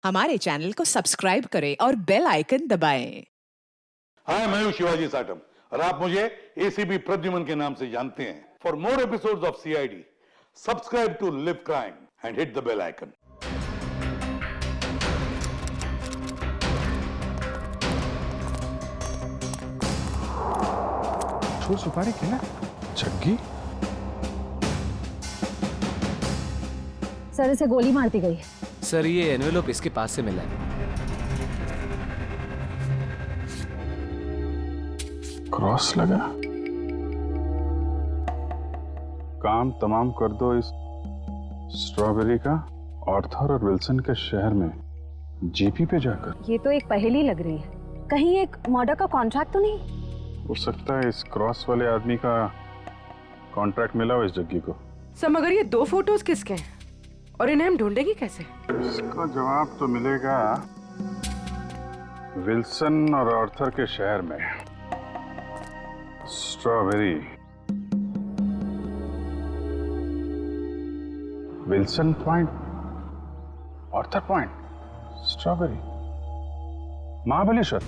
हमारे चैनल को सब्सक्राइब करें और बेल आइकन दबाएं। हाय, मैं हूं शिवाजी साटम और आप मुझे एसीपी प्रद्युमन के नाम से जानते हैं। For more episodes of CID, subscribe to LIV Crime and hit the bell icon. छोड़ सुपारी क्या जग्गी? सर इसे गोली मार दी गई। सर ये एनवेलोप इसके पास से मिला है। क्रॉस लगा। काम तमाम कर दो इस स्ट्रॉबेरी का आर्थर और विल्सन के शहर में जीपी पे जाकर। ये तो एक पहेली लग रही है। कहीं एक मर्डर का कॉन्ट्रैक्ट तो नहीं? हो सकता है इस क्रॉस वाले आदमी का कॉन्ट्रैक्ट मिला हो इस जग्गी को। सर मगर ये दो फोटोज किसके हैं और इन्हें हम ढूंढेंगे कैसे? इसका जवाब तो मिलेगा विल्सन और आर्थर के शहर में। Strawberry, Wilson point, Arthur point, strawberry, Mahabaleshwar.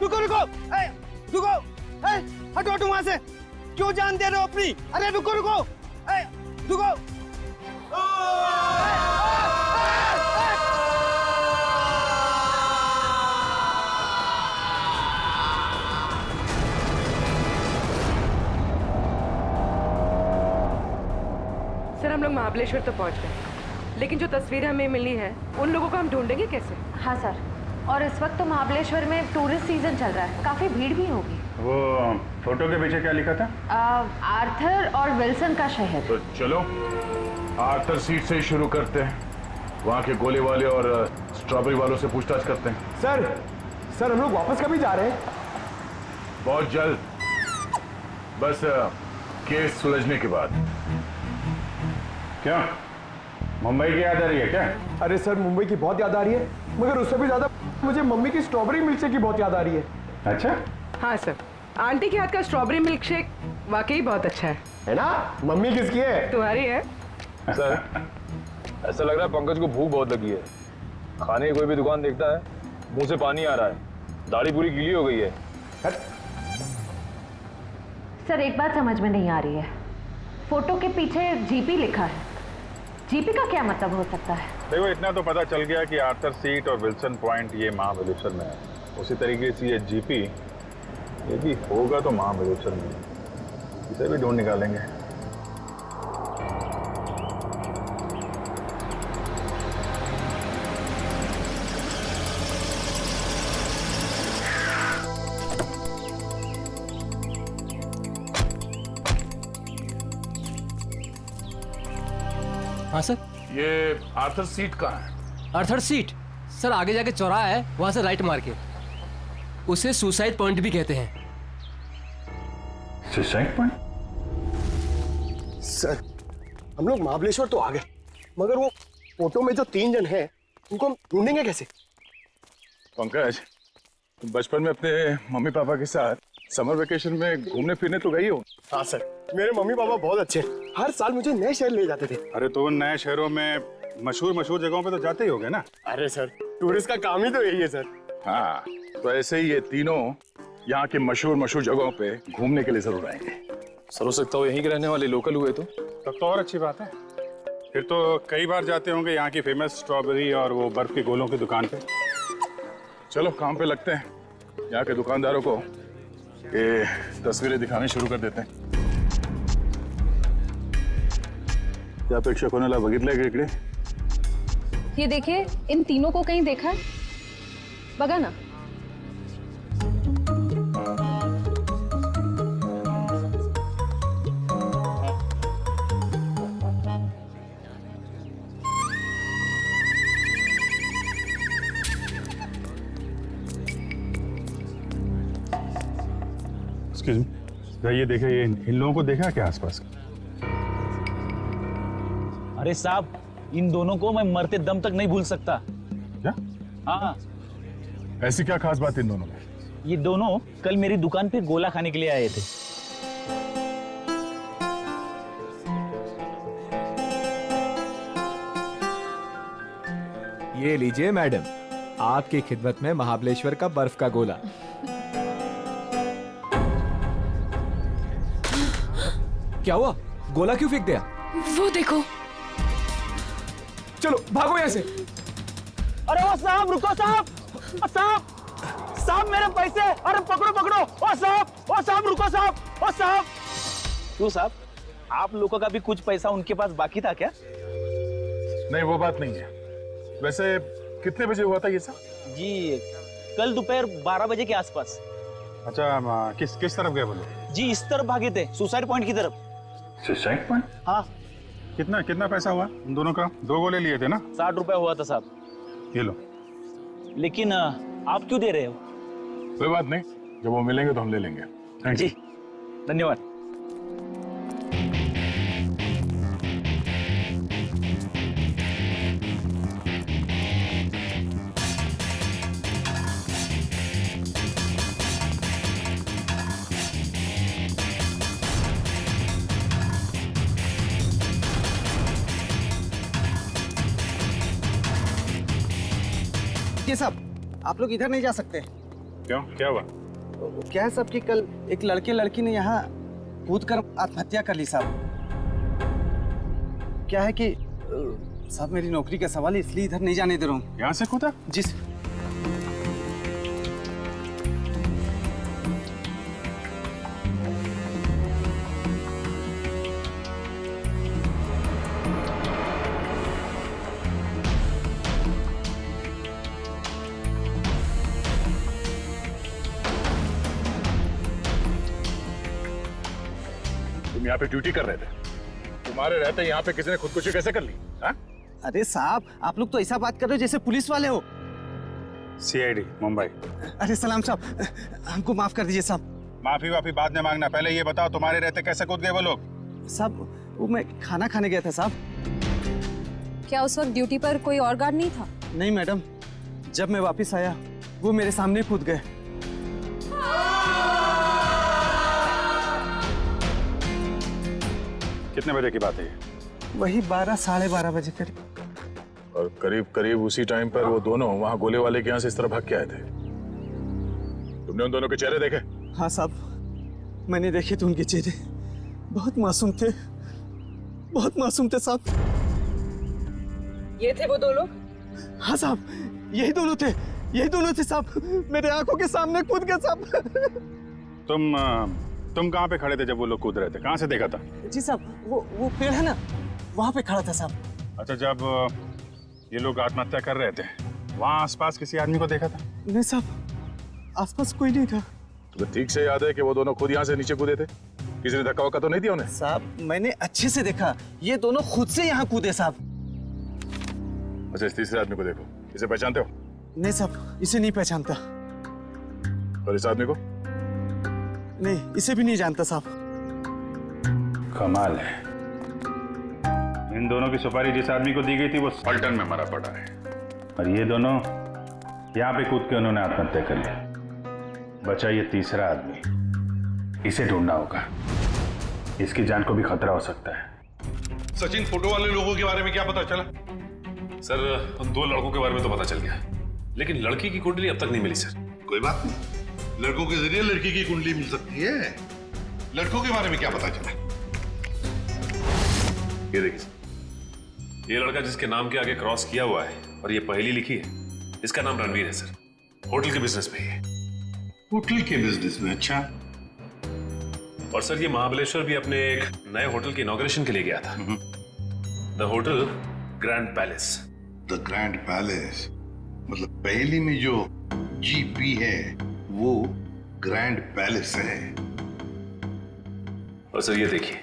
रुको रुको रुको, हटो हटो वहां से। क्यों जान दे रहे हो अपनी? अरे रुको रुको रुको। सर हम लोग महाबलेश्वर तो पहुंच गए, लेकिन जो तस्वीर हमें मिली है उन लोगों को हम ढूंढेंगे कैसे? हाँ सर, और इस वक्त तो महाबलेश्वर में टूरिस्ट सीजन चल रहा है, काफी भीड़ भी होगी। वो फोटो के पीछे क्या लिखा था? आर्थर और विल्सन का शहर। तो चलो आर्थर सीट से ही शुरू करते हैं। वहां के गोले वाले और स्ट्रॉबेरी वालों से पूछताछ करते हैं। सर हम लोग वापस कभी जा रहे हैं? बहुत जल्द, बस केस सुलझने के बाद। क्या मुंबई की याद आ रही है क्या? अरे सर मुंबई की बहुत याद आ रही है, मगर उससे भी ज्यादा मुझे मम्मी की स्ट्रॉबेरी मिल्क शेक की बहुत याद आ रही है। अच्छा, हाँ सर, आंटी के हाथ का स्ट्रॉबेरी मिल्क शेक वाकई बहुत अच्छा है ना? मम्मी किसकी है? तुम्हारी है। सर ऐसा लग रहा है पंकज को भूख बहुत लगी है। खाने की कोई भी दुकान देखता है मुंह से पानी आ रहा है, दाढ़ी पूरी गीली हो गई है। सर एक बात समझ में नहीं आ रही है, फोटो के पीछे जीपी लिखा है। जीपी का क्या मतलब हो सकता है? देखो इतना तो पता चल गया कि आर्थर सीट और विल्सन पॉइंट ये महाबलेश्वर में है। उसी तरीके से ये जीपी ये भी होगा तो महाबलेश्वर में, इसे भी ढूंढ निकालेंगे। हाँ सर। ये आर्थर सीट कहाँ है? आर्थर सीट सर आगे जाके चौराहा है, वहां से राइट मार के। उसे सुसाइड पॉइंट भी कहते हैं। Suicide point? सर हम लोग महाबलेश्वर तो आ गए, मगर वो फोटो में जो 3 जन हैं उनको हम ढूंढेंगे कैसे? पंकज, तुम बचपन में अपने मम्मी पापा के साथ समर वेकेशन में घूमने फिरने तो गई हो? हाँ सर, मेरे मम्मी पापा बहुत अच्छे हैं, हर साल मुझे नए शहर ले जाते थे। अरे तो उन नए शहरों में मशहूर जगहों पे तो जाते ही होगे ना? अरे सर टूरिस्ट का काम ही तो यही है सर। हाँ, तो ऐसे ही ये तीनों यहाँ के मशहूर जगहों पे घूमने के लिए जरूर आएंगे। सर हो सकता हो यहीं के रहने वाले लोकल हुए तो? तब तो और अच्छी बात है। फिर तो कई बार जाते होंगे यहाँ की फेमस स्ट्रॉबेरी और वो बर्फ के गोलों की दुकान पे। चलो काम पे लगते हैं, यहाँ के दुकानदारों को ये तस्वीरें दिखानी शुरू कर देते हैं। क्या अपेक्षा कोणाला बघितलंय का इकडे? ये देखिए, इन तीनों को कहीं देखा है? बघा ना। एक्सक्यूज मी, ये देखे, ये इन लोगों को देखा क्या आसपास? अरे साहब, इन दोनों को मैं मरते दम तक नहीं भूल सकता। क्या? हाँ, ऐसी क्या खास बात इन दोनों में? ये दोनों कल मेरी दुकान पे गोला खाने के लिए आए थे। ये लीजिए मैडम, आपकी खिदमत में महाबलेश्वर का बर्फ का गोला। क्या हुआ? गोला क्यों फेंक दिया? वो देखो। चलो भागो यहाँ से। अरे वो साहब, रुको साहब, साहब, साहब मेरे पैसे, अरे पकड़ो पकड़ो, ओ साहब रुको साहब, ओ साहब। क्यों साहब, आप लोगों का भी कुछ पैसा उनके पास बाकी था क्या? नहीं, वो बात नहीं है। वैसे कितने बजे हुआ था ये सब? जी कल दोपहर 12 बजे के आसपास। अच्छा, किस तरफ गए वो लोग? जी इस तरफ भागे थे, सुसाइड पॉइंट की तरफ। Suicide point? हाँ। कितना पैसा हुआ उन दोनों का? 2 गोले लिए थे ना? 60 रुपए हुआ था साहब। ये लो। लेकिन आप क्यों दे रहे हो? कोई बात नहीं, जब वो मिलेंगे तो हम ले लेंगे। Thank you. जी धन्यवाद। ये साहब, आप लोग इधर नहीं जा सकते। क्यों, क्या हुआ? क्या है साहब कि कल एक लड़की ने यहाँ कूद कर आत्महत्या कर ली साहब। क्या है कि साहब मेरी नौकरी का सवाल है, इसलिए इधर नहीं जाने दे रहा हूँ। यहाँ से कूदा? जी तुम यहाँ पे ड्यूटी कर रहे थे, तुम्हारे रहते यहाँ पे किसी ने खुदकुशी कैसे कर ली? हाँ? अरे साहब, आप लोग तो ऐसा बात कर रहे हो जैसे पुलिस वाले हो। CID मुंबई। अरे सलाम साहब, हमको माफ कर दीजिए साहब। माफी वाफी बाद में मांगना, पहले ये बताओ तुम्हारे रहते कैसे कूद गए वो लोग? साहब वो मैं खाना खाने गया था साहब। क्या उस वक्त ड्यूटी पर कोई और गार्ड नहीं था? नहीं मैडम, जब मैं वापस आया वो मेरे सामने कूद गए। कितने बजे की बात है ये? वही 12 साढ़े 12 बजे करीब। और करीब उसी टाइम पर वो दोनों वहाँ गोले वाले के यहाँ से इस तरह भाग के आए थे। तुमने उन दोनों के चेहरे देखे? हाँ साहब, मैंने देखे थे उनके चेहरे, बहुत मासूम थे, बहुत मासूम थे साहब। ये थे वो दो लोग? हाँ साहब, यही दोनों थे साहब, मेरे आंखों के सामने कूद गए साहब। तुम कहाँ पे खड़े थे जब वो लोग कूद रहे थे? कहाँ से देखा था? जी साहब, वो पेड़ है ना, वहाँ पे खड़ा था साहब। अच्छा, जब ये लोग आत्महत्या कर रहे थे वहाँ आसपास किसी आदमी को देखा था? नहीं साहब, आसपास कोई नहीं था। तुम्हें ठीक से याद है कि वो दोनों खुद यहाँ से नीचे कूदे थे? किसी ने धक्का वक्का तो नहीं दिया उन्हें? साहब मैंने अच्छे से देखा, ये दोनों खुद से यहाँ कूदे साहब। अच्छा, इस तीसरे आदमी को देखो, इसे पहचानते हो? नहीं साहब, इसे नहीं पहचानता। और इस आदमी को? नहीं, इसे भी नहीं जानता साहब। कमाल है, इन दोनों की सुपारी जिस आदमी को दी गई थी वो पलटन में मरा पड़ा है, और ये दोनों यहाँ पे कूद के उन्होंने आत्महत्या कर ली। बचा ये तीसरा आदमी, इसे ढूंढना होगा, इसकी जान को भी खतरा हो सकता है। सचिन, फोटो वाले लोगों के बारे में क्या पता चला? सर, उन 2 लड़कों के बारे में तो पता चल गया, लेकिन लड़की की कुंडली अब तक नहीं मिली सर। कोई बात नहीं, लड़कों के जरिए लड़की की कुंडली मिल सकती है। लड़कों के बारे में क्या पता चला? ये देखिए सर, ये लड़का जिसके नाम के आगे क्रॉस किया हुआ है और ये पहेली लिखी है, इसका नाम रणवीर है सर। होटल के बिजनेस में है। होटल के बिजनेस में? अच्छा। और सर ये महाबलेश्वर भी अपने एक नए होटल के इनॉग्रेशन के लिए गया था। The hotel grand palace. The grand palace मतलब पहेली में जो GP है वो ग्रैंड पैलेस है। और सर ये देखिए,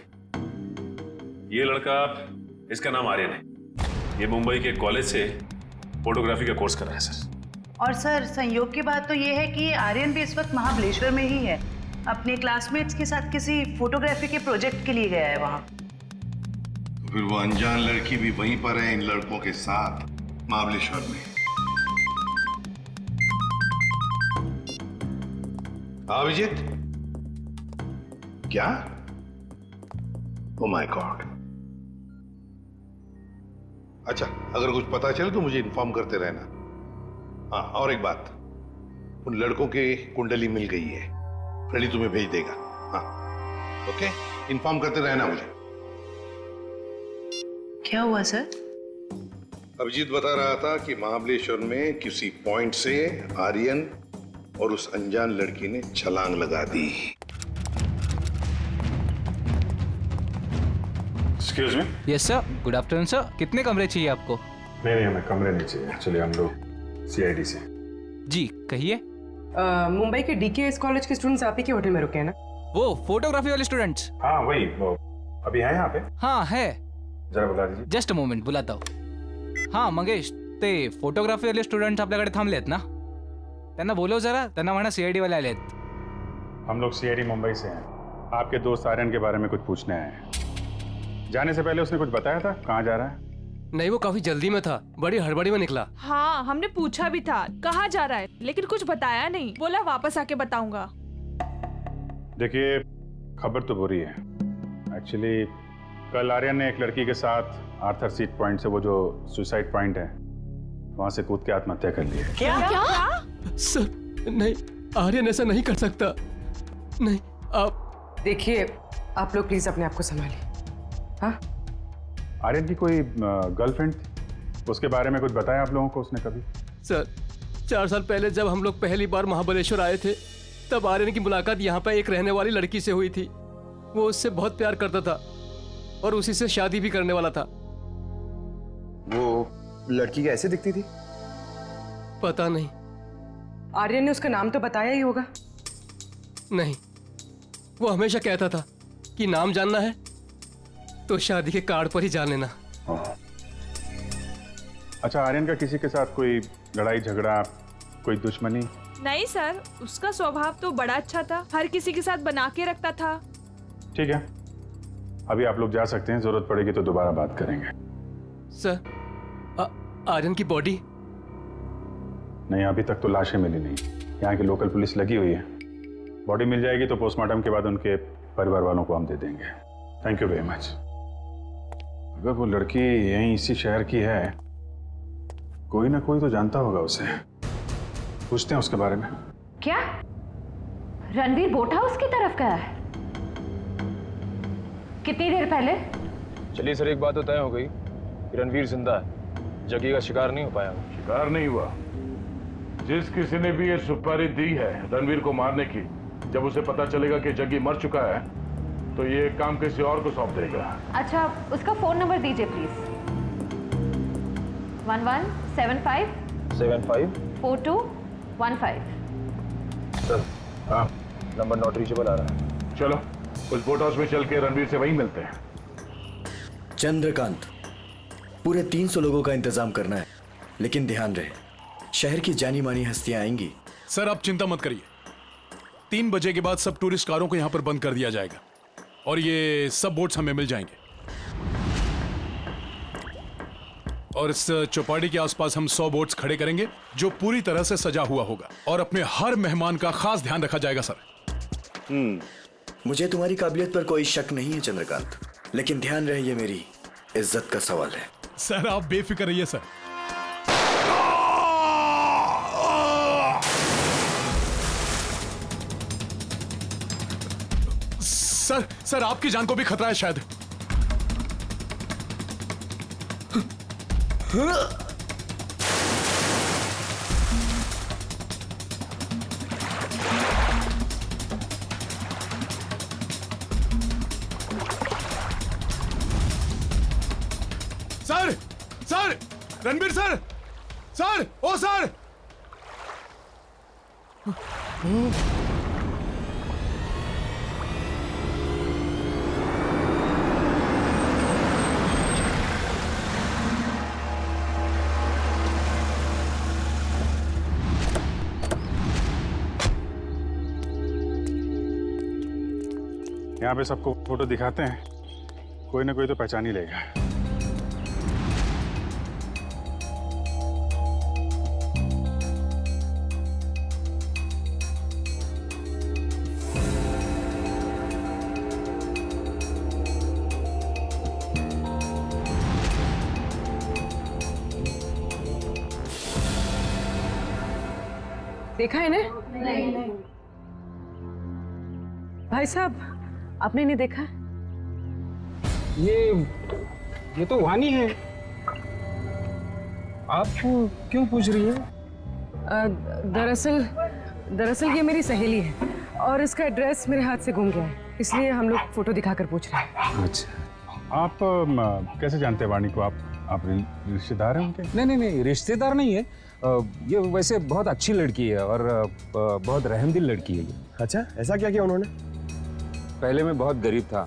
ये लड़का, इसका नाम आर्यन है, ये मुंबई के कॉलेज से फोटोग्राफी का कोर्स कर रहा है सर। और सर संयोग की बात तो ये है कि आर्यन भी इस वक्त महाबलेश्वर में ही है। अपने क्लासमेट्स के साथ किसी फोटोग्राफी के प्रोजेक्ट के लिए गया है वहां। तो फिर वो अनजान लड़की भी वहीं पर है इन लड़कों के साथ महाबलेश्वर में। अभिजीत, क्या? Oh my God. अच्छा, अगर कुछ पता चले तो मुझे इन्फॉर्म करते रहना। हाँ, और एक बात, उन लड़कों के कुंडली मिल गई है, फ्रेडी तुम्हें भेज देगा। हाँ, ओके, इन्फॉर्म करते रहना मुझे। क्या हुआ सर? अभिजीत बता रहा था कि महाबलेश्वर में किसी पॉइंट से आर्यन और उस अनजान लड़की ने छलांग लगा दी। Excuse me. Yes sir, good afternoon sir. कितने कमरे चाहिए आपको? नहीं, हमें कमरे नहीं चाहिए। एक्चुअली हम लोग सीआईडी से। जी कहिए। मुंबई के डीकेएस कॉलेज के स्टूडेंट्स आप ही के होटल में रुके हैं ना? वो फोटोग्राफी वाले स्टूडेंट्स? हाँ वही, वो अभी है यहाँ पे? हाँ है। जरा बुला दीजिए। जस्ट अ मोमेंट, बुलाता हूँ। हाँ मंगेश, ते फोटोग्राफी वाले स्टुडंट्स आपल्याकडे थांबलेत ना? त्यांना बोलव जरा, त्यांना म्हणा सीआईडी वाले आलेत। हम लोग सीआईडी मुंबई से हैं। आपके दोस्त आर्यन के बारे में कुछ पूछने आए हैं। जाने से पहले उसने कुछ बताया था कहाँ जा रहा है? नहीं, वो काफी जल्दी में था, बड़ी हड़बड़ी में निकला। हाँ, हमने पूछा भी था कहाँ जा रहा है, लेकिन कुछ बताया नहीं। बोला वापस आके बताऊंगा। देखिए, खबर तो बुरी है। एक्चुअली कल आर्यन ने एक लड़की के साथ आर्थर सीट पॉइंट से, वो जो सुसाइड पॉइंट है, वहां से कूद के आत्महत्या कर ली है। क्या? सर नहीं, आर्यन ऐसा नहीं कर सकता। नहीं, आप देखिए, आप लोग प्लीज अपने आप को संभालिए। हाँ? आर्यन की कोई गर्लफ्रेंड थी? उसके बारे में कुछ बताया आप लोगों को उसने कभी? सर, 4 साल पहले जब हम लोग पहली बार महाबलेश्वर आए थे, तब आर्यन की मुलाकात यहाँ पर एक रहने वाली लड़की से हुई थी। वो उससे बहुत प्यार करता था और उसी से शादी भी करने वाला था। वो लड़की कैसे दिखती थी? पता नहीं। आर्यन ने उसका नाम तो बताया ही होगा। नहीं, वो हमेशा कहता था कि नाम जानना है तो शादी के कार्ड पर ही जान लेना। अच्छा, आर्यन का किसी के साथ कोई लड़ाई झगड़ा, कोई दुश्मनी? नहीं सर, उसका स्वभाव तो बड़ा अच्छा था, हर किसी के साथ बना के रखता था। ठीक है, अभी आप लोग जा सकते हैं, जरूरत पड़ेगी तो दोबारा बात करेंगे। सर, आर्यन की बॉडी? नहीं, अभी तक तो लाशें मिली नहीं। यहाँ की लोकल पुलिस लगी हुई है। बॉडी मिल जाएगी तो पोस्टमार्टम के बाद उनके परिवार वालों को हम दे देंगे। Thank you very much. अगर वो लड़की यहीं इसी शहर की है, कोई ना कोई तो जानता होगा उसे। पूछते हैं उसके बारे में। क्या रणवीर बोट हाउस की तरफ गया है? कितनी देर पहले? चलिए सर, एक बात तो तय हो गई कि रणवीर जिंदा है, जग्गी का शिकार नहीं हो पाया। शिकार नहीं हुआ। जिस किसी ने भी ये सुपारी दी है रणवीर को मारने की, जब उसे पता चलेगा कि जग्गी मर चुका है, तो ये काम किसी और को सौंप देगा। अच्छा, उसका फोन नंबर दीजिए प्लीज। 1175 75 4215। सर, हाँ, नंबर नॉट रीचेबल आ रहा है। चलो उस बोट हाउस में चल के रणवीर से वहीं मिलते हैं। चंद्रकांत, पूरे 300 लोगों का इंतजाम करना है, लेकिन ध्यान रहे शहर की जानी मानी हस्तियां आएंगी। सर आप चिंता मत करिए, 3 बजे के बाद सब टूरिस्ट कारों को यहाँ पर बंद कर दिया जाएगा और ये सब बोट्स हमें मिल जाएंगे। और इस चौपाटी के आसपास हम 100 बोट्स खड़े करेंगे जो पूरी तरह से सजा हुआ होगा और अपने हर मेहमान का खास ध्यान रखा जाएगा सर। मुझे तुम्हारी काबिलियत पर कोई शक नहीं है चंद्रकांत, लेकिन ध्यान रहे ये मेरी इज्जत का सवाल है। सर आप बेफिक्र रहिए सर। सर आपकी जान को भी खतरा है शायद। सर रणबीर सर ओ सर। यहाँ पे सबको फोटो दिखाते हैं, कोई ना कोई तो पहचान ही लेगा। देखा है इन्हें? नहीं। भाई साहब, आपने नहीं देखा? ये तो वानी है। आप क्यों पूछ रही है? दरअसल ये मेरी सहेली है और इसका एड्रेस मेरे हाथ से गुम गया है, इसलिए हम लोग फोटो दिखाकर पूछ रहे हैं। अच्छा, आप कैसे जानते हैं वाणी को? आप रिश्तेदार हैं उनके? नहीं, रिश्तेदार नहीं है। ये वैसे बहुत अच्छी लड़की है और बहुत रहमदिल लड़की है ये। अच्छा, ऐसा क्या किया उन्होंने? पहले मैं बहुत गरीब था,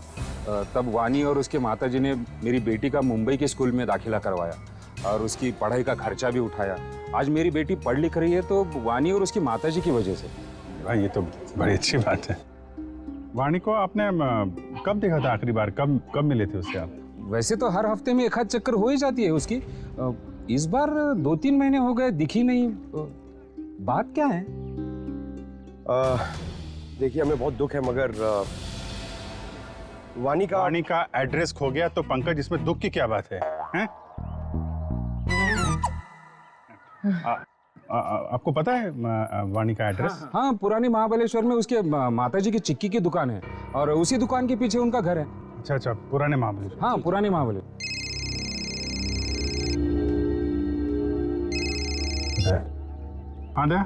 तब वानी और उसके माताजी ने मेरी बेटी का मुंबई के स्कूल में दाखिला करवाया और उसकी पढ़ाई का खर्चा भी उठाया। आज मेरी बेटी पढ़ लिख रही है तो वानी और उसकी माताजी की वजह से। भाई ये तो बड़ी अच्छी बात है। वाणी को आपने कब देखा था आखिरी बार? कब मिले थे उससे आप? वैसे तो हर हफ्ते में एक आध चक्कर हो ही जाती है उसकी। इस बार 2-3 महीने हो गए, दिखी नहीं। बात क्या है? देखिए, हमें बहुत दुख है मगर वानी का एड्रेस खो गया तो पंकज इसमें दुख की क्या बात है? हैं? आपको पता है वाणी का एड्रेस? हाँ, पुरानी महाबलेश्वर में उसके माताजी की चिक्की की दुकान है और उसी दुकान के पीछे उनका घर है। अच्छा, पुराने महाबलेश्वर। हाँ, पुराने महाबलेश्वर। हाँ दया,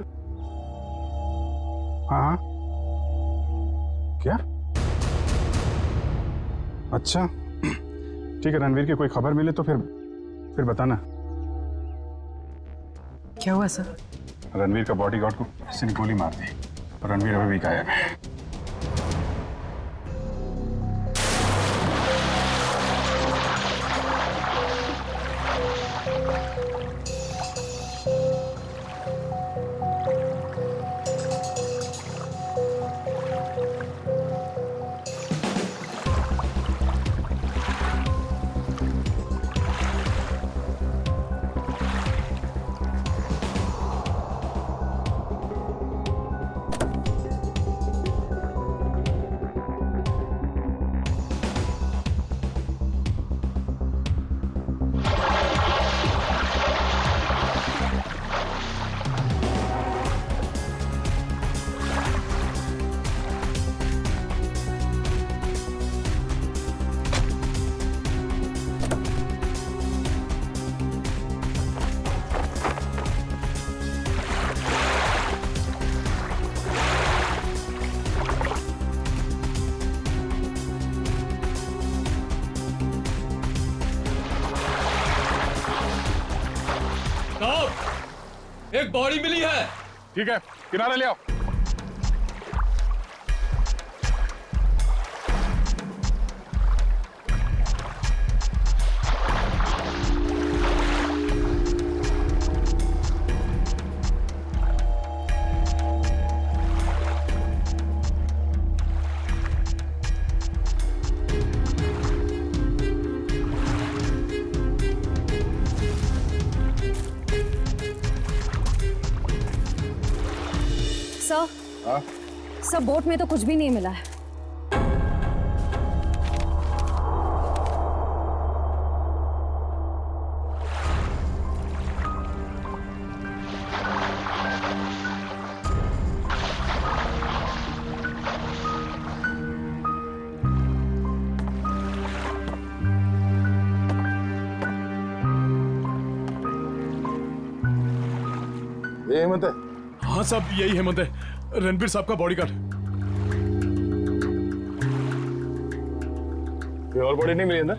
हाँ क्या? अच्छा ठीक है, रणवीर की कोई खबर मिले तो फिर बताना। क्या हुआ सर? रणवीर का बॉडीगार्ड को किसी ने गोली मार दी और रणवीर अभी भी गायब है। एक बॉडी मिली है। ठीक है, किनारे ले आओ। सर, बोट में तो कुछ भी नहीं मिला है। ये हेमंत है? हाँ साहब, यही हेमंत है, रणबीर साहब का बॉडीगार्ड। कोई और बॉडी नहीं मिली अंदर?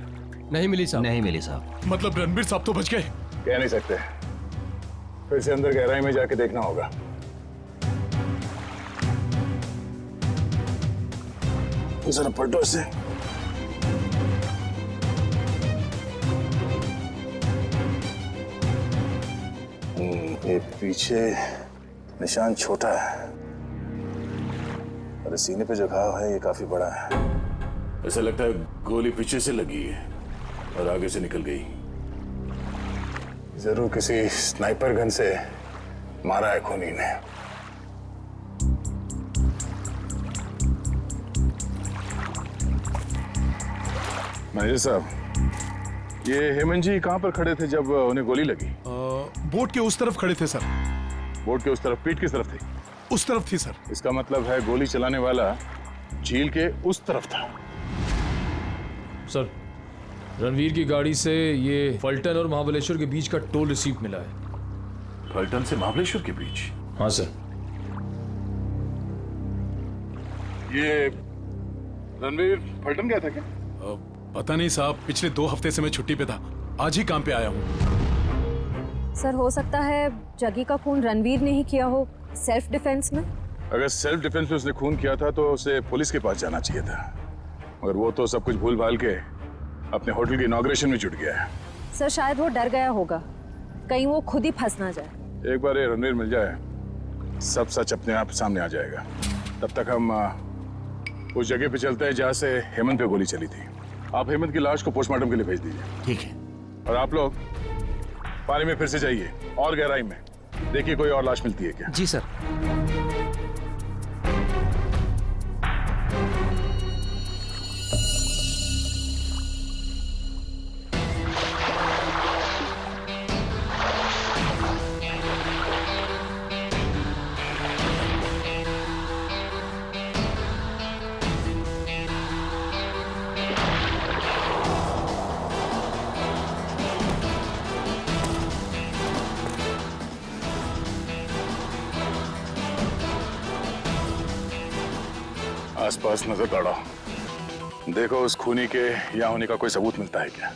नहीं मिली साहब। नहीं मिली साहब। मतलब रणबीर साहब तो बच गए? कह नहीं सकते, फिर से अंदर गहराई में जाके देखना होगा। जरा पलटो इसे। ये पीछे निशान छोटा है और सीने पे जो घाव है ये काफी बड़ा है। ऐसा लगता है गोली पीछे से लगी है और आगे से निकल गई। जरूर किसी स्नाइपर गन से मारा है खूनी ने। मैनेजर साहब, ये हेमंत जी कहां पर खड़े थे जब उन्हें गोली लगी? बोट के उस तरफ खड़े थे सर। बोट के उस तरफ? पीठ किस तरफ थी? उस तरफ थी सर। इसका मतलब है गोली चलाने वाला झील के उस तरफ था। सर, रणवीर की गाड़ी से ये फलटन और महाबलेश्वर के बीच का टोल रिसीप्ट मिला है। फलटन से महाबलेश्वर के बीच? हाँ सर। ये रणवीर फलटन गया था क्या? पता नहीं साहब, पिछले 2 हफ्ते से मैं छुट्टी पे था, आज ही काम पे आया हूँ। सर हो सकता है जगी का खून रणवीर ने ही किया हो, सेल्फ डिफेंस में। अगर सेल्फ डिफेंस में उसने खून किया था तो उसे पुलिस के पास जाना चाहिए था, मगर वो तो सब कुछ भूल भाल के अपने होटल की इनॉग्रेशन में जुट गया है। सर शायद वो डर गया होगा, कहीं वो खुद ही फंस ना जाए। एक बार ये रणवीर मिल जाए, सब सच अपने आप सामने आ जाएगा। तब तक हम उस जगह पे चलते हैं जहाँ से हेमंत पे गोली चली थी। आप हेमंत की लाश को पोस्टमार्टम के लिए भेज दीजिए। ठीक है। और आप लोग पानी में फिर से जाइए और गहराई में, देखिए कोई और लाश मिलती है क्या। जी सर। आसपास नजर दौड़ाओ, देखो उस खूनी के यहाँ होने का कोई सबूत मिलता है क्या।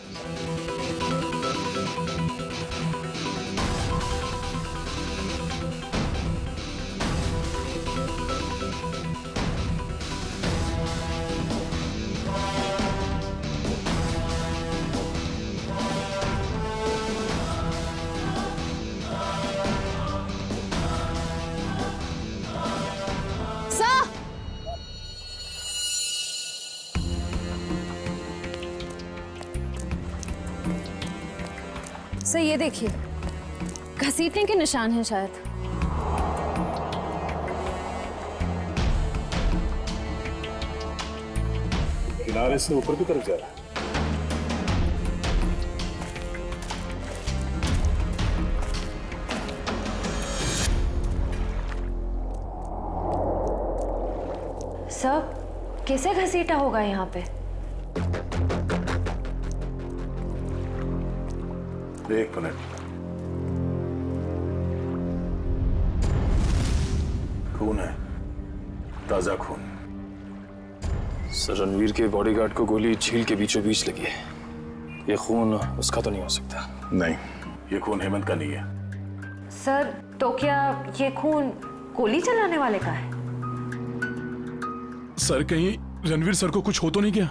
सर ये देखिए, घसीटने के निशान हैं शायद। किनारे से ऊपर की तरफ जा रहा है। सर कैसे घसीटा होगा यहाँ पे? एक मिनट, खून है, ताजा खून। सर रणवीर के बॉडीगार्ड को गोली झील के बीचों बीच लगी है, ये खून उसका तो नहीं हो सकता। नहीं, ये खून हेमंत का नहीं है। सर तो क्या ये खून गोली चलाने वाले का है? सर कहीं रणवीर सर को कुछ हो तो नहीं गया?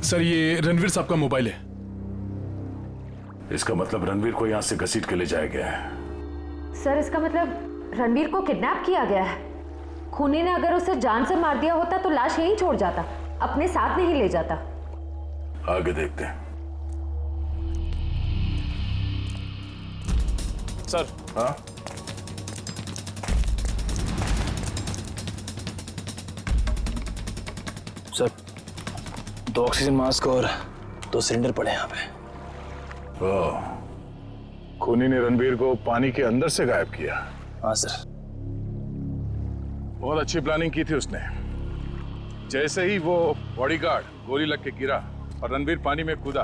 सर ये रणवीर साहब का मोबाइल है। इसका मतलब रणवीर को यहाँ से घसीट के ले जाया गया है। सर इसका मतलब रणवीर को किडनैप किया गया है। खूनी ने अगर उसे जान से मार दिया होता तो लाश यहीं छोड़ जाता, अपने साथ नहीं ले जाता। आगे देखते हैं। सर। हाँ? सर 2 ऑक्सीजन मास्क और 2 सिलेंडर पड़े यहाँ पे। खूनी ने रणवीर को पानी के अंदर से गायब किया। हाँ सर। बहुत अच्छी प्लानिंग की थी उसने। जैसे ही वो बॉडीगार्ड गोली लग के गिरा और रणवीर पानी में कूदा,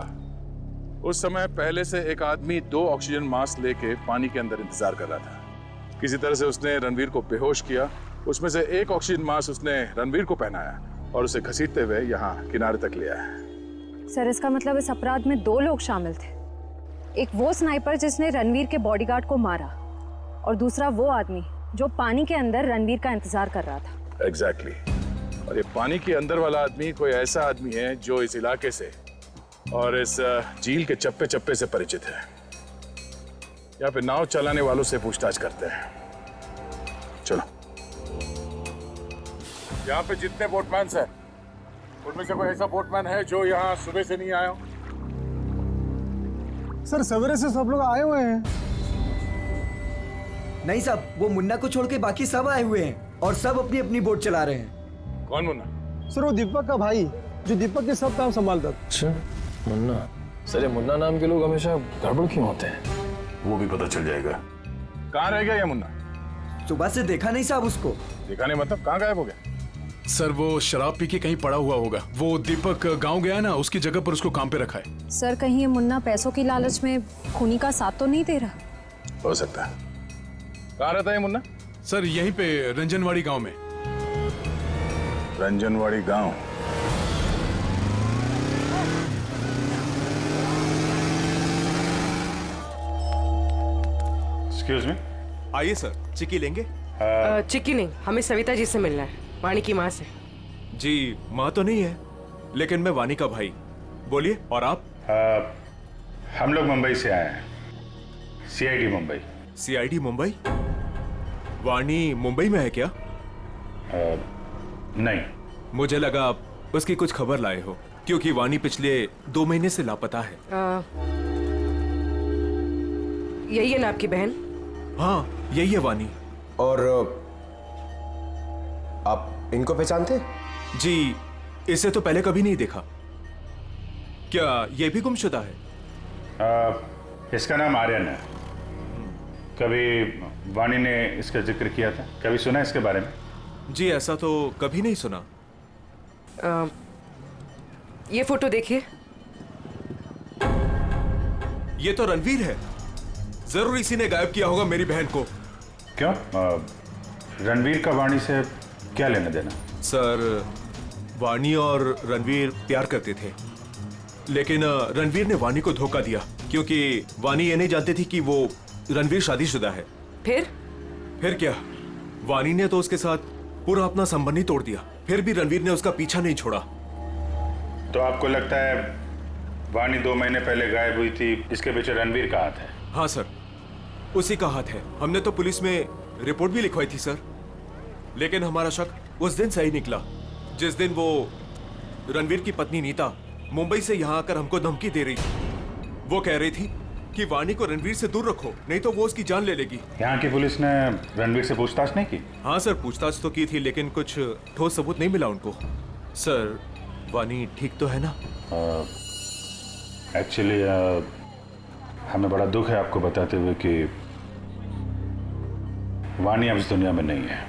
उस समय पहले से एक आदमी 2 ऑक्सीजन मास्क लेके पानी के अंदर इंतजार कर रहा था। किसी तरह से उसने रणवीर को बेहोश किया। उसमें से एक ऑक्सीजन मास्क उसने रणवीर को पहनाया और उसे घसीटते हुए यहाँ किनारे तक ले आया। सर इसका मतलब इस अपराध में 2 लोग शामिल थे। एक वो स्नाइपर जिसने रणवीर के बॉडीगार्ड को मारा और दूसरा वो आदमी जो पानी के अंदर रणवीर का इंतजार कर रहा था। एग्जैक्टली। और ये पानी के अंदर वाला आदमी कोई ऐसा आदमी है जो इस इलाके से और इस झील के चप्पे चप्पे से परिचित है। या फिर नाव चलाने वालों से पूछताछ करते हैं। चलो। यहाँ पे जितने बोटमैन हैं, उनमें से कोई ऐसा बोटमैन है जो यहाँ सुबह से नहीं आया हो? सर सवेरे से सब लोग आए हुए हैं। नहीं साहब, वो मुन्ना को छोड़ के बाकी सब आए हुए हैं और सब अपनी अपनी बोट चला रहे हैं। कौन मुन्ना? सर वो दीपक का भाई, जो दीपक के सब काम संभालता। अच्छा, मुन्ना। सर ये मुन्ना नाम के लोग हमेशा गड़बड़ क्यों होते हैं? वो भी पता चल जाएगा। कहाँ रह गया ये मुन्ना? सुबह से देखा नहीं साहब उसको। देखा नहीं मतलब कहाँ गायब हो गया? सर वो शराब पी के कहीं पड़ा हुआ होगा। वो दीपक गांव गया ना, उसकी जगह पर उसको काम पे रखा है। सर कहीं ये मुन्ना पैसों की लालच में खूनी का साथ तो नहीं दे रहा? हो सकता है। कहाँ रहता है मुन्ना? सर यहीं पे रंजनवाड़ी गांव में। रंजनवाड़ी गांव? Excuse me. आइए सर, चिक्की लेंगे? चिक्की नहीं, हमें सविता जी से मिलना है, वाणी की माँ से। जी माँ तो नहीं है, लेकिन मैं वाणी का भाई। बोलिए। और आप? हम लोग मुंबई से आए हैं, CID मुंबई। CID मुंबई? वाणी मुंबई में है क्या? नहीं। मुझे लगा आप उसकी कुछ खबर लाए हो, क्योंकि वाणी पिछले 2 महीने से लापता है। यही है ना आपकी बहन? हाँ यही है वाणी। और आप इनको पहचानते? जी इसे तो पहले कभी नहीं देखा। क्या ये भी गुमशुदा है? इसका नाम आर्यन है। कभी वाणी ने इसका जिक्र किया था? कभी सुना इसके बारे में? जी ऐसा तो कभी नहीं सुना। ये फोटो देखिए। ये तो रणवीर है। जरूर इसी ने गायब किया होगा मेरी बहन को। क्यों? रणवीर का वाणी से क्या लेना देना? सर वाणी और रणवीर प्यार करते थे, लेकिन रणवीर ने वाणी को धोखा दिया, क्योंकि वाणी ये नहीं जानती थी कि वो रणवीर शादीशुदा है। फिर क्या, वाणी ने तो उसके साथ पूरा अपना संबंध ही तोड़ दिया। फिर भी रणवीर ने उसका पीछा नहीं छोड़ा। तो आपको लगता है वाणी 2 महीने पहले गायब हुई थी, इसके पीछे रणवीर का हाथ है? हाँ सर, उसी का हाथ है। हमने तो पुलिस में रिपोर्ट भी लिखवाई थी सर, लेकिन हमारा शक उस दिन सही निकला, जिस दिन वो रणवीर की पत्नी नीता मुंबई से यहाँ आकर हमको धमकी दे रही थी। वो कह रही थी कि वाणी को रणवीर से दूर रखो, नहीं तो वो उसकी जान ले लेगी। यहाँ की पुलिस ने रणवीर से पूछताछ नहीं की? हाँ सर, पूछताछ तो की थी, लेकिन कुछ ठोस सबूत नहीं मिला उनको। सर वाणी ठीक तो है ना? एक्चुअली हमें बड़ा दुख है आपको बताते हुए कि वाणी अब इस दुनिया में नहीं है।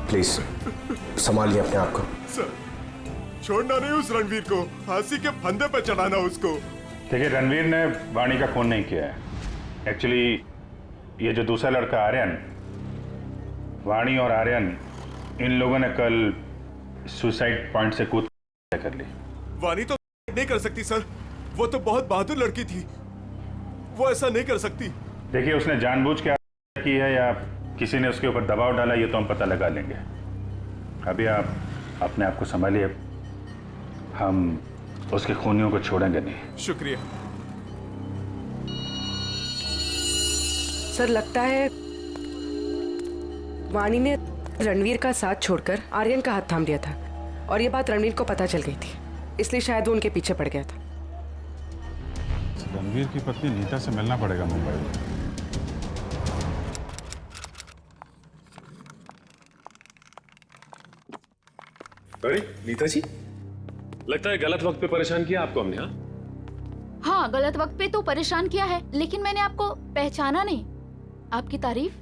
प्लीज संभालिए अपने आप को। सर छोड़ना नहीं उस रणवीर को, फांसी के फंदे पर चढ़ाना उसको। देखिए रणवीर ने वाणी का खून नहीं किया है। एक्चुअली ये जो दूसरा लड़का आर्यन, वाणी और आर्यन इन लोगों ने कल सुसाइड पॉइंट से कूद कर ली। वाणी तो नहीं कर सकती सर, वो तो बहुत बहादुर लड़की थी, वो ऐसा नहीं कर सकती। देखिए उसने जानबूझ के की है या किसी ने उसके ऊपर दबाव डाला, ये तो हम पता लगा लेंगे। अभी आप अपने आप को संभालिए, हम उसके खूनियों को छोड़ेंगे नहीं। शुक्रिया सर। लगता है वाणी ने रणवीर का साथ छोड़कर आर्यन का हाथ थाम लिया था, और ये बात रणवीर को पता चल गई थी, इसलिए शायद वो उनके पीछे पड़ गया था। रणवीर की पत्नी नीता से मिलना पड़ेगा मुंबई में। अरे नीता जी, लगता है गलत वक्त पे परेशान किया आपको हमने। हाँ गलत वक्त पे तो परेशान किया है, लेकिन मैंने आपको पहचाना नहीं। आपकी तारीफ?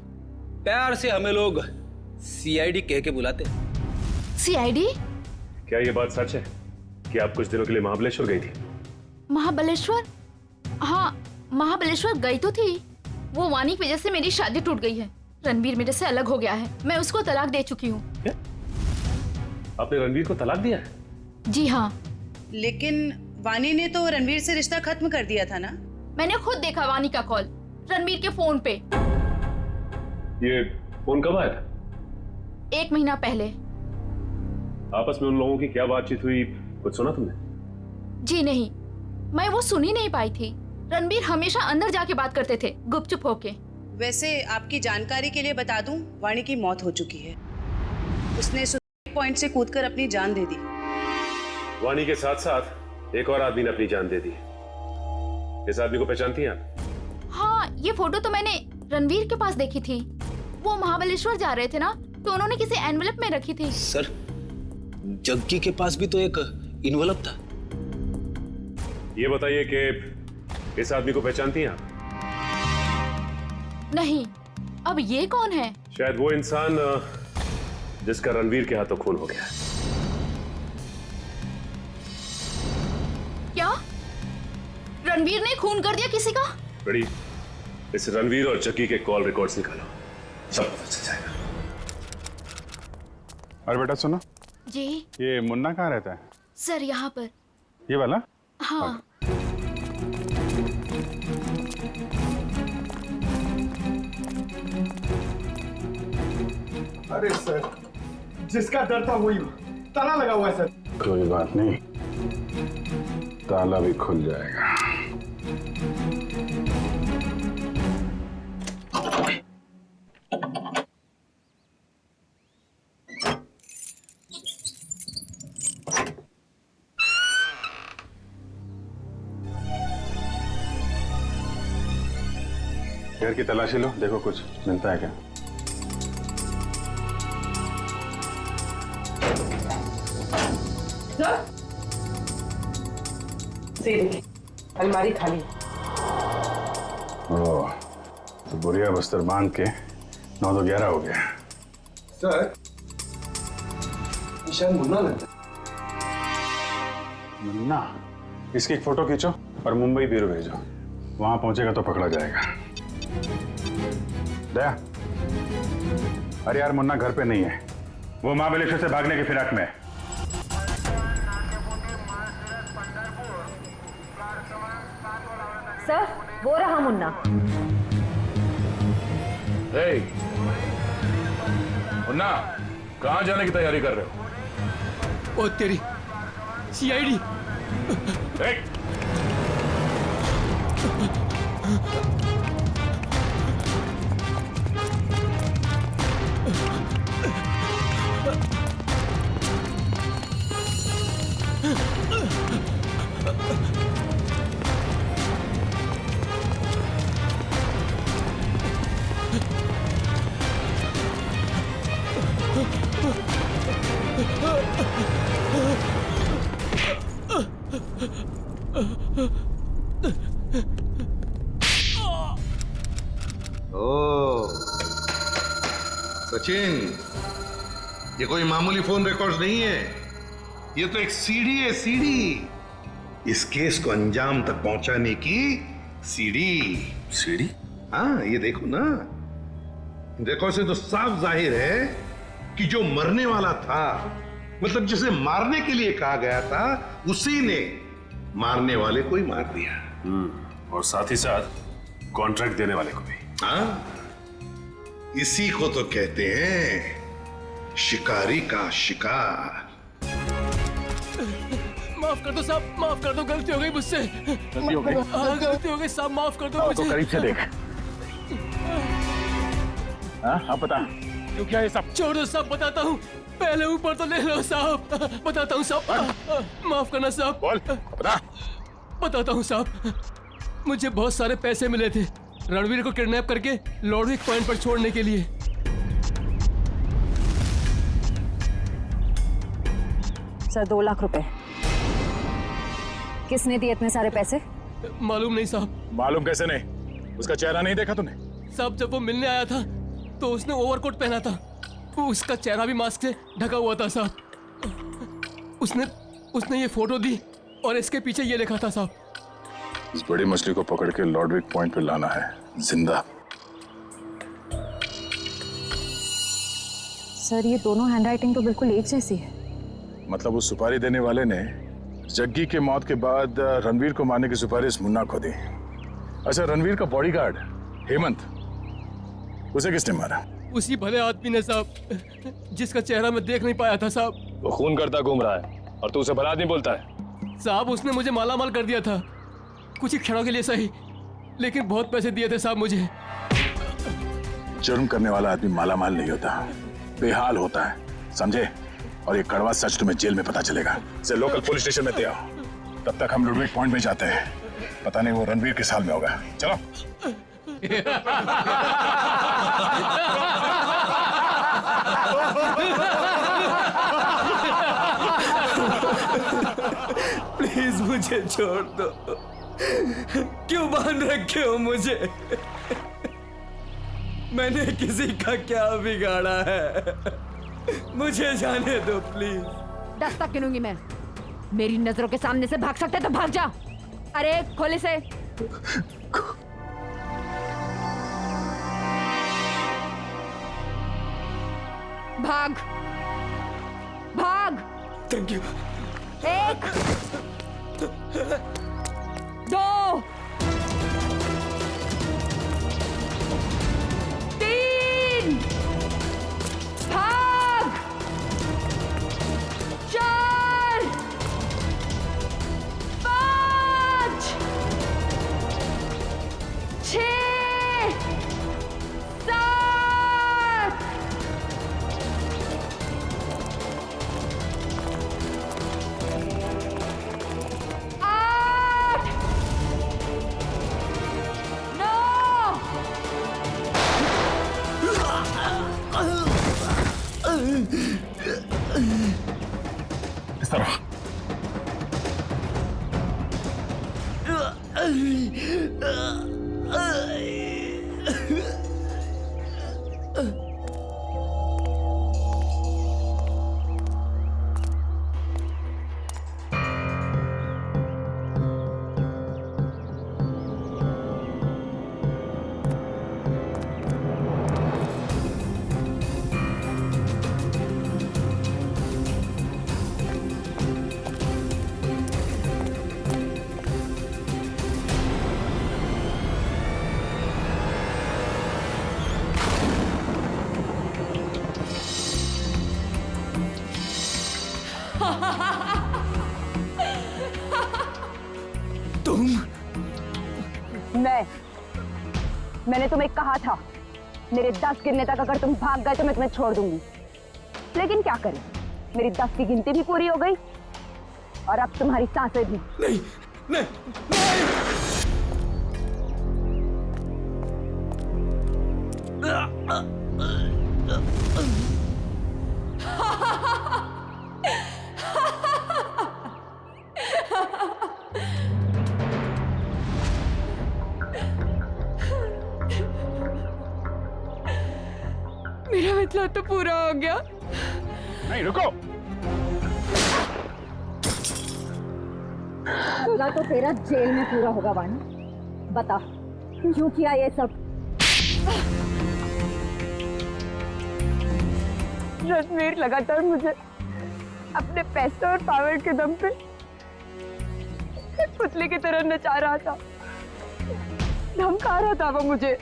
प्यार से हमें लोग CID कह के बुलाते। CID? क्या ये बात सच है कि आप कुछ दिनों के लिए महाबलेश्वर गई थी? महाबलेश्वर? हाँ महाबलेश्वर गई तो थी। वो वाणी की वजह से मेरी शादी टूट गई है। रणवीर मेरे से अलग हो गया है, मैं उसको तलाक दे चुकी हूँ। आपने रणवीर को तलाक दिया है? जी हाँ। लेकिन वाणी ने तो रणवीर से रिश्ता खत्म कर दिया था ना? मैंने खुद देखा वाणी का कॉल रणवीर के फोन पे। ये फोन कब आया था? 1 महीना पहले। आपस में उन लोगों की क्या बातचीत हुई, कुछ सुना तुमने? जी नहीं, मैं वो सुन ही नहीं पाई थी। रणबीर हमेशा अंदर जाके बात करते थे, गुपचुप होके। वैसे आपकी जानकारी के लिए बता दूं, वाणी की मौत हो चुकी है। उसने सुसाइड पॉइंट से कूदकर अपनी जान दे दी। वाणी के साथ साथ एक और आदमी ने अपनी जान दे दी। इस आदमी को पहचानती हैं आप? हाँ, ये फोटो तो मैंने रणवीर के पास देखी थी। वो महाबलेश्वर जा रहे थे ना, तो उन्होंने किसी एनवेलप में रखी थी। सर, जग्गी के पास भी तो एक इन्वेलप था। ये बताइए कि इस आदमी को पहचानती हैं आप? नहीं। अब ये कौन है? शायद वो इंसान जिसका रणवीर के हाथों खून हो गया। क्या रणवीर ने खून कर दिया किसी का? बड़ी, इस रणवीर और जग्गी के कॉल रिकॉर्ड्स निकालो, सब पता चल जाएगा। और बेटा सुनो जी। ये मुन्ना कहाँ रहता है? सर यहाँ पर। ये वाला? हाँ। अरे सर, जिसका डर था वही ताला लगा हुआ है सर। कोई बात नहीं, ताला भी खुल जाएगा। घर की तलाशी लो, देखो कुछ मिलता है क्या। अलमारी खाली। ओह, तो बुढ़िया बस्तर बांध के 9 तो 11 हो गया। सर, शायद मुन्ना लगता है। मुन्ना? इसकी एक फोटो खींचो और मुंबई ब्यूरो भेजो, वहां पहुंचेगा तो पकड़ा जाएगा। दया, अरे यार मुन्ना घर पे नहीं है, वो महाबलेश्वर से भागने की फिराक में है। सर, वो रहा मुन्ना। मुन्ना, कहाँ जाने की तैयारी कर रहे हो? ओ तेरी सीआईडी। ओह, सचिन, ये कोई मामूली फोन रिकॉर्ड्स नहीं है, ये तो एक सीढ़ी है, सीढ़ी। इस केस को अंजाम तक पहुंचाने की सीढ़ी। सीढ़ी? हाँ, ये देखो ना, रिकॉर्ड से तो साफ जाहिर है कि जो मरने वाला था, मतलब जिसे मारने के लिए कहा गया था, उसी ने मारने वाले को ही मार दिया। और साथ ही साथ कॉन्ट्रैक्ट देने वाले को भी। हाँ, इसी को तो कहते हैं शिकारी का शिकार। माफ कर दो साहब, माफ कर दो, गलती हो गई मुझसे। गलती हो गई? हाँ, गलती हो गई साहब, माफ कर दो मुझे। तो करीब से देख। हाँ, अब बता क्यों क्या ये सब? छोड़ दो साहब, बताता हूँ। पहले ऊपर तो ले लो साहब, बताता हूँ साहब। माफ करना साहब। बोल, बता। बताता हूँ साहब, मुझे बहुत सारे पैसे मिले थे रणवीर को किडनैप करके लॉर्डविक पॉइंट पर छोड़ने के लिए। सर, 2 लाख रुपए। किसने दिए इतने सारे पैसे? मालूम नहीं साहब। मालूम कैसे नहीं? उसका चेहरा नहीं देखा तूने? साहब, जब वो मिलने आया था तो उसने ओवरकोट पहना था, वो उसका चेहरा भी मास्क से ढका हुआ था साहब। उसने ये फोटो दी और इसके पीछे ये लिखा था साहब, इस बड़ी मछली को पकड़ के लॉर्डविक पॉइंट पे लाना है जिंदा। सर, ये दोनों हैंडराइटिंग तो बिल्कुल एक जैसी है। मतलब उस सुपारी देने वाले ने जग्गी के मौत के बाद रणवीर को मारने की सुपारी मुन्ना को दी। अच्छा, रणवीर का बॉडीगार्ड हेमंत, उसे किसने मारा? उसी भले आदमी ने साहब, जिसका चेहरा मैं देख नहीं पाया था साहब। वो खून करता घूम रहा है और तू उसे भला आदमी बोलता है। साहब उसने मुझे मालामाल कर दिया था, कुछ ही क्षणों के लिए सही, लेकिन बहुत पैसे दिए थे साहब मुझे। जुर्म करने वाला आदमी मालामाल नहीं होता, बेहाल होता है, समझे? और ये कड़वा सच तुम्हें जेल में पता चलेगा। से लोकल पुलिस स्टेशन में ले आओ, तब तक हम लुडविक पॉइंट में जाते हैं। पता नहीं वो रणवीर किस हाल में होगा। चलो। प्लीज मुझे छोड़ दो। क्यों बांध रखे हो मुझे? मैंने किसी का क्या बिगाड़ा है? मुझे जाने दो प्लीज। दस्तक गिनूंगी मैं। मेरी नजरों के सामने से भाग सकते तो भाग जा। अरे खोले से। भाग भाग। Thank you. 1 2 3 भाग 4 5 6 7 8 इस तरफ। मैंने तुम्हें कहा था मेरे 10 गिनने तक अगर तुम भाग गए तो मैं तुम्हें छोड़ दूंगी, लेकिन क्या करें, मेरी 10 की गिनती भी पूरी हो गई और अब तुम्हारी सांसें भी। नहीं नहीं मेरा मतलब तो पूरा हो गया। नहीं रुको। पूरा तो तेरा जेल में पूरा होगा वानी। बता क्यों किया ये सब? रणवीर लगातार मुझे अपने पैसे और पावर के दम पे पुतले की तरह नचा रहा था। धमका रहा था वो मुझे,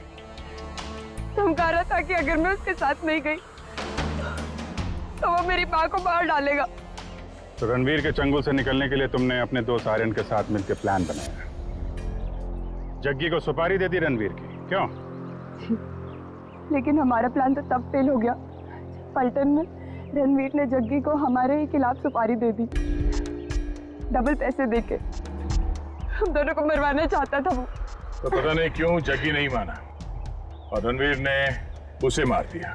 धमका रहा था कि अगर मैं उसके साथ नहीं गई तो वो मेरी माँ को मार डालेगा। तो रणवीर के चंगुल से निकलने के लिए तुमने अपने दोस्त आर्यन के साथ मिलकर प्लान बनाया। जग्गी को सुपारी दे दी रणवीर की, क्यों? लेकिन हमारा प्लान तो तब फेल हो गया पलटन में रणवीर ने जग्गी को हमारे ही खिलाफ सुपारी दे दी, डबल पैसे देके। हम दोनों को मरवाना चाहता था वो। तो पता नहीं क्यों जग्गी नहीं माना और रणवीर ने उसे मार दिया।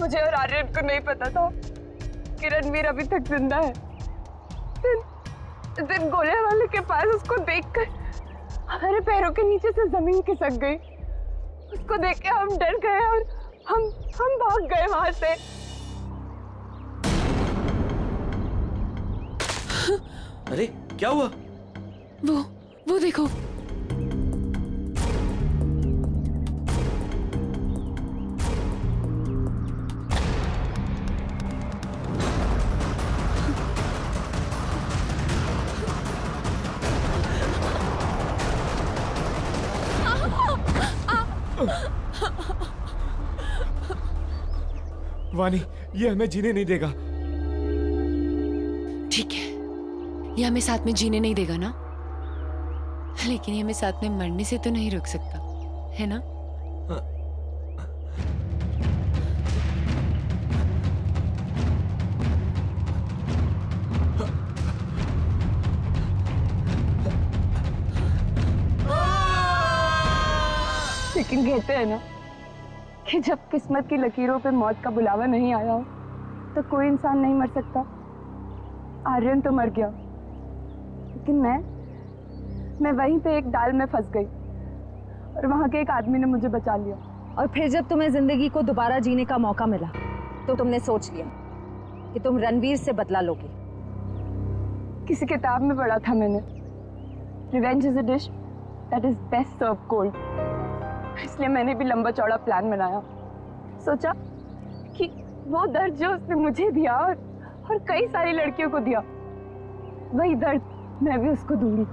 मुझे और आर्यन को नहीं पता था कि रणवीर अभी तक जिंदा है। दिन गोले वाले के पास उसको देखकर हमारे पैरों के नीचे से जमीन खिसक गई। उसको देख के हम डर गए और हम भाग गए वहां से। अरे क्या हुआ? वो देखो। वानी, ये हमें जीने नहीं देगा। ये हमें साथ में जीने नहीं देगा ना, लेकिन ये हमें साथ में मरने से तो नहीं रोक सकता, है ना? लेकिन कहते हैं ना कि जब किस्मत की लकीरों पे मौत का बुलावा नहीं आया हो तो कोई इंसान नहीं मर सकता। आर्यन तो मर गया, लेकिन मैं वहीं पे एक डाल में फंस गई और वहां के एक आदमी ने मुझे बचा लिया। और फिर जब तुम्हें जिंदगी को दोबारा जीने का मौका मिला तो तुमने सोच लिया कि तुम रणवीर से बदला लोगे। किसी किताब में पढ़ा था मैंने, revenge is a dish that is best serve cold. इसलिए मैंने भी लंबा चौड़ा प्लान बनाया। सोचा कि वो दर्द जो उसने मुझे दिया और कई सारी लड़कियों को दिया, वही दर्द मैं भी उसको दूंगी।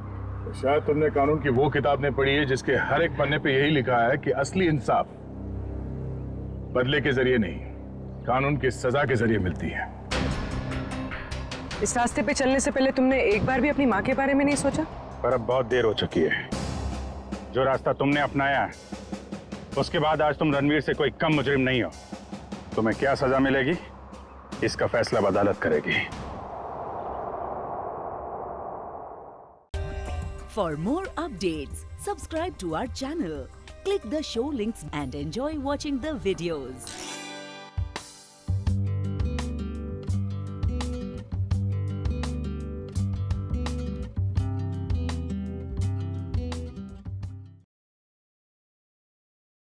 तो शायद तुमने कानून की वो किताब ने पढ़ी है जिसके हर एक पन्ने पे यही लिखा है कि असली इंसाफ बदले के जरिए नहीं, कानून की सजा के जरिए मिलती है। इस रास्ते पे चलने से पहले तुमने एक बार भी अपनी माँ के बारे में नहीं सोचा? पर अब बहुत देर हो चुकी है। जो रास्ता तुमने अपनाया है उसके बाद आज तुम रणवीर से कोई कम मुजरिम नहीं हो। तुम्हें क्या सजा मिलेगी इसका फैसला अदालत करेगी। For more updates, subscribe to our channel, click the show links and enjoy watching the videos.